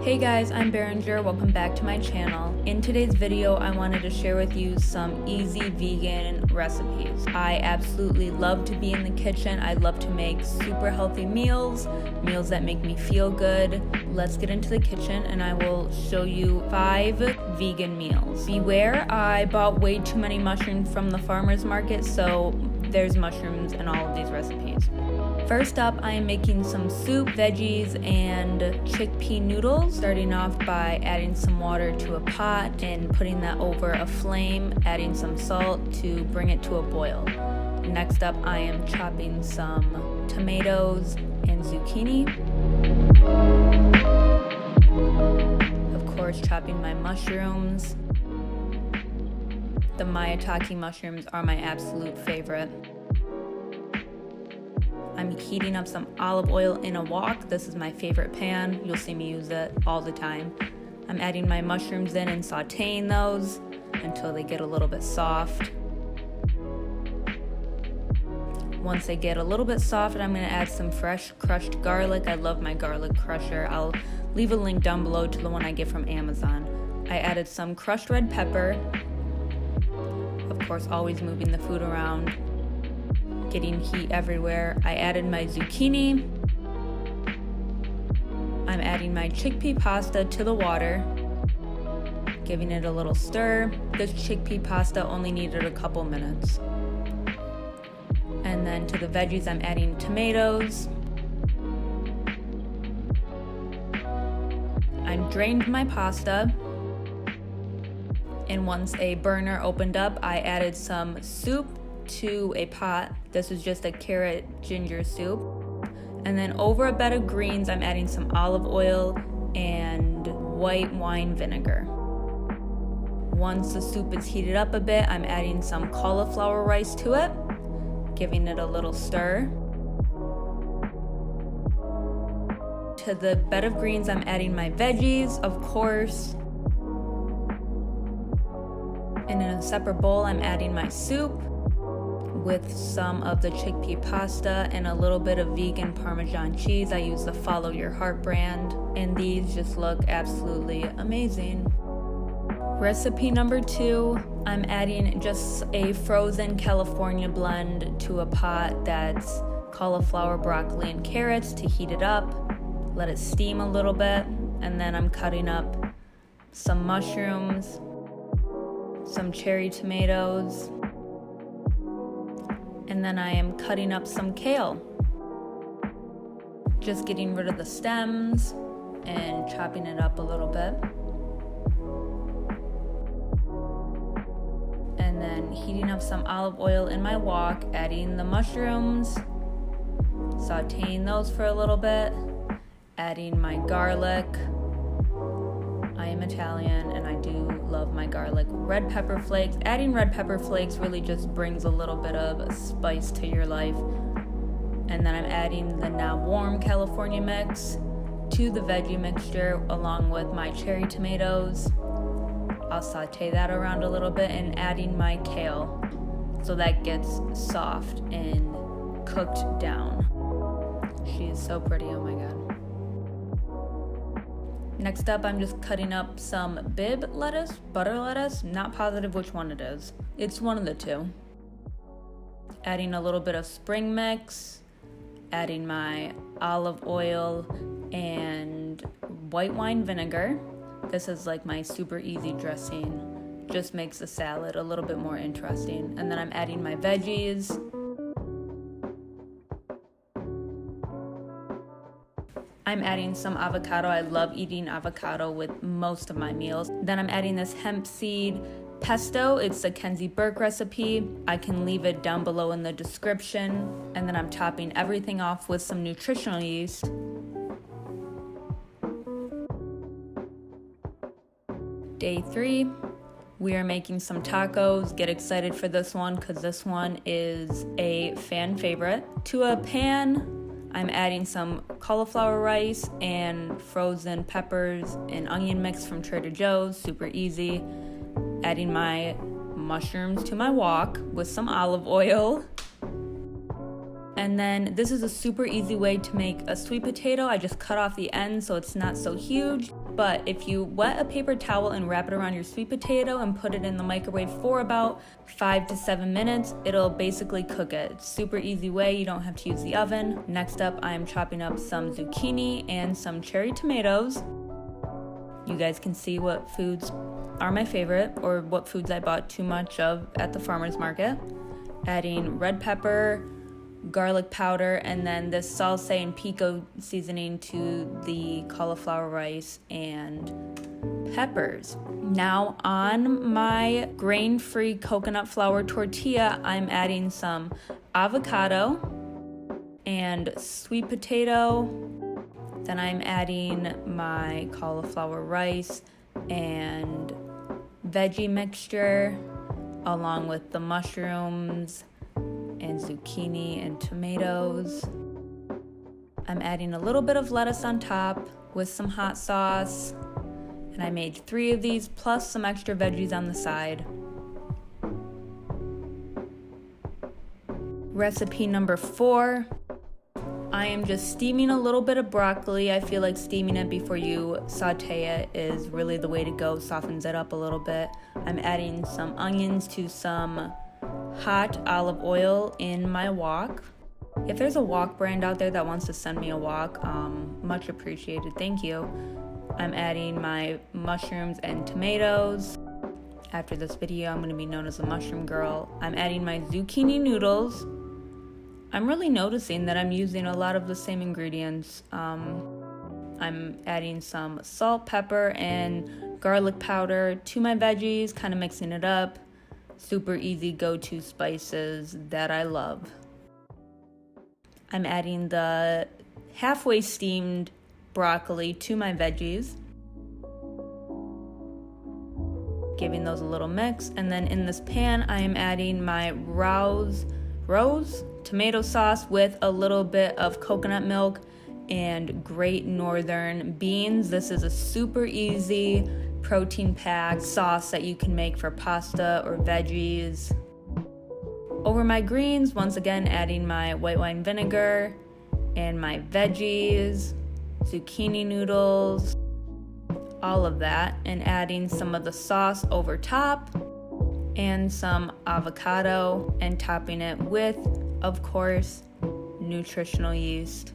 Hey guys, I'm Berenger. Welcome back to my channel. In today's video, I wanted to share with you some easy vegan recipes. I absolutely love to be in the kitchen. I love to make super healthy meals that make me feel good. Let's get into the kitchen and I will show you 5 vegan meals. Beware, I bought way too many mushrooms from the farmer's market, so there's mushrooms in all of these recipes. First up, I am making some soup, veggies, and chickpea noodles. Starting off by adding some water to a pot and putting that over a flame, adding some salt to bring it to a boil. Next up, I am chopping some tomatoes and zucchini. Of course, chopping my mushrooms. The maitake mushrooms are my absolute favorite. I'm heating up some olive oil in a wok. This is my favorite pan. You'll see me use it all the time. I'm adding my mushrooms in and sauteing those until they get a little bit soft. Once they get a little bit soft, I'm going to add some fresh crushed garlic. I love my garlic crusher. I'll leave a link down below to the one I get from Amazon. I added some crushed red pepper. Of course, always moving the food around. Getting heat everywhere. I added my zucchini. I'm adding my chickpea pasta to the water, giving it a little stir. This chickpea pasta only needed a couple minutes. And then to the veggies, I'm adding tomatoes. I drained my pasta, and once a burner opened up, I added some soup to a pot. This is just a carrot ginger soup. And then over a bed of greens, I'm adding some olive oil and white wine vinegar. Once the soup is heated up a bit, I'm adding some cauliflower rice to it, giving it a little stir. To the bed of greens, I'm adding my veggies, of course. And in a separate bowl, I'm adding my soup with some of the chickpea pasta and a little bit of vegan Parmesan cheese. I use the Follow Your Heart brand, and these just look absolutely amazing. Recipe number 2, I'm adding just a frozen California blend to a pot that's cauliflower, broccoli, and carrots to heat it up. Let it steam a little bit, and then I'm cutting up some mushrooms, some cherry tomatoes, and then I am cutting up some kale. Just getting rid of the stems and chopping it up a little bit. And then heating up some olive oil in my wok, adding the mushrooms, sauteing those for a little bit, adding my garlic. I am Italian and I do love my garlic. Red pepper flakes. Adding red pepper flakes really just brings a little bit of spice to your life. And then I'm adding the now warm California mix to the veggie mixture along with my cherry tomatoes. I'll saute that around a little bit and adding my kale so that gets soft and cooked down. She is so pretty, oh my god. Next up, I'm just cutting up some bib lettuce, butter lettuce, not positive which one it is. It's one of the two. Adding a little bit of spring mix, adding my olive oil and white wine vinegar. This is like my super easy dressing. Just makes the salad a little bit more interesting. And then I'm adding my veggies. I'm adding some avocado. I love eating avocado with most of my meals. Then I'm adding this hemp seed pesto. It's a Kenzie Burke recipe. I can leave it down below in the description. And then I'm topping everything off with some nutritional yeast. Day 3, we are making some tacos. Get excited for this one because this one is a fan favorite. To a pan, I'm adding some cauliflower rice and frozen peppers and onion mix from Trader Joe's, super easy. Adding my mushrooms to my wok with some olive oil. And then this is a super easy way to make a sweet potato. I just cut off the end so it's not so huge. But if you wet a paper towel and wrap it around your sweet potato and put it in the microwave for about 5 to 7 minutes, it'll basically cook it. It's super easy way, you don't have to use the oven. Next up, I'm chopping up some zucchini and some cherry tomatoes. You guys can see what foods are my favorite, or what foods I bought too much of at the farmer's market. Adding red pepper, garlic powder, and then this salsa and pico seasoning to the cauliflower rice and peppers. Now on my grain-free coconut flour tortilla, I'm adding some avocado and sweet potato. Then I'm adding my cauliflower rice and veggie mixture, along with the mushrooms and zucchini and tomatoes. I'm adding a little bit of lettuce on top with some hot sauce. And I made 3 of these plus some extra veggies on the side. Recipe number 4. I am just steaming a little bit of broccoli. I feel like steaming it before you saute it is really the way to go, softens it up a little bit. I'm adding some onions to some hot olive oil in my wok. If there's a wok brand out there that wants to send me a wok, much appreciated, thank you. I'm adding my mushrooms and tomatoes. After this video, I'm going to be known as the mushroom girl. I'm adding my zucchini noodles. I'm really noticing that I'm using a lot of the same ingredients. I'm adding some salt, pepper, and garlic powder to my veggies, kind of mixing it up. Super easy go-to spices that I love. I'm adding the halfway steamed broccoli to my veggies, giving those a little mix. And then in this pan, I am adding my rose tomato sauce with a little bit of coconut milk and Great Northern beans. This is a super easy protein-packed sauce that you can make for pasta or veggies. Over my greens, once again adding my white wine vinegar and my veggies, zucchini noodles, all of that, and adding some of the sauce over top and some avocado, and topping it with, of course, nutritional yeast,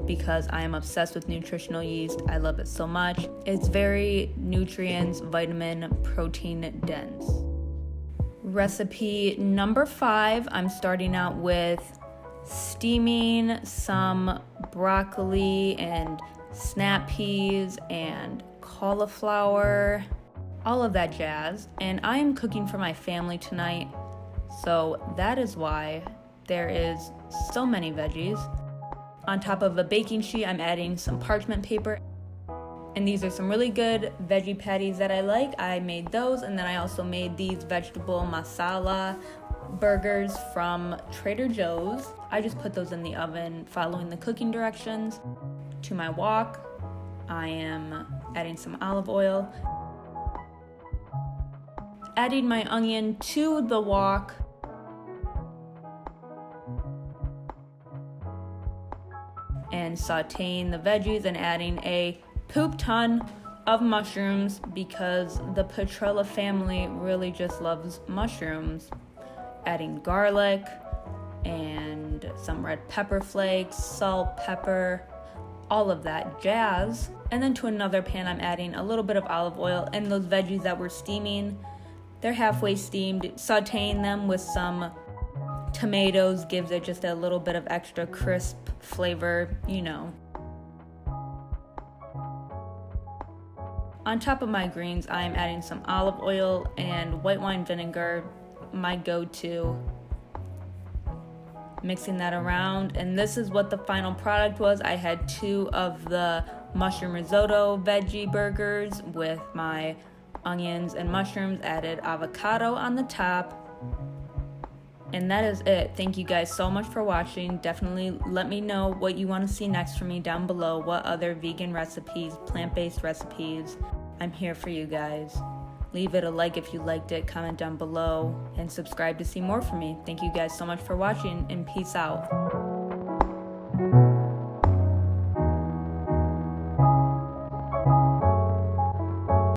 because I am obsessed with nutritional yeast. I love it so much. It's very nutrients, vitamin, protein dense. Recipe number 5, I'm starting out with steaming some broccoli and snap peas and cauliflower, all of that jazz. And I am cooking for my family tonight, so that is why there is so many veggies. On top of a baking sheet, I'm adding some parchment paper. And these are some really good veggie patties that I like. I made those, and then I also made these vegetable masala burgers from Trader Joe's. I just put those in the oven following the cooking directions. To my wok, I am adding some olive oil, adding my onion to the wok, and sauteing the veggies and adding a poop ton of mushrooms because the Petrella family really just loves mushrooms. Adding garlic and some red pepper flakes, salt, pepper, all of that jazz. And then to another pan, I'm adding a little bit of olive oil and those veggies that were steaming. They're halfway steamed. Sauteing them with some tomatoes gives it just a little bit of extra crisp flavor, you know. On top of my greens, I'm adding some olive oil and white wine vinegar, my go-to. Mixing that around, and this is what the final product was. I had 2 of the mushroom risotto veggie burgers with my onions and mushrooms, added avocado on the top. And that is it. Thank you guys so much for watching. Definitely let me know what you want to see next from me down below. What other vegan recipes, plant-based recipes. I'm here for you guys. Leave it a like if you liked it, comment down below, and subscribe to see more from me. Thank you guys so much for watching, and peace out.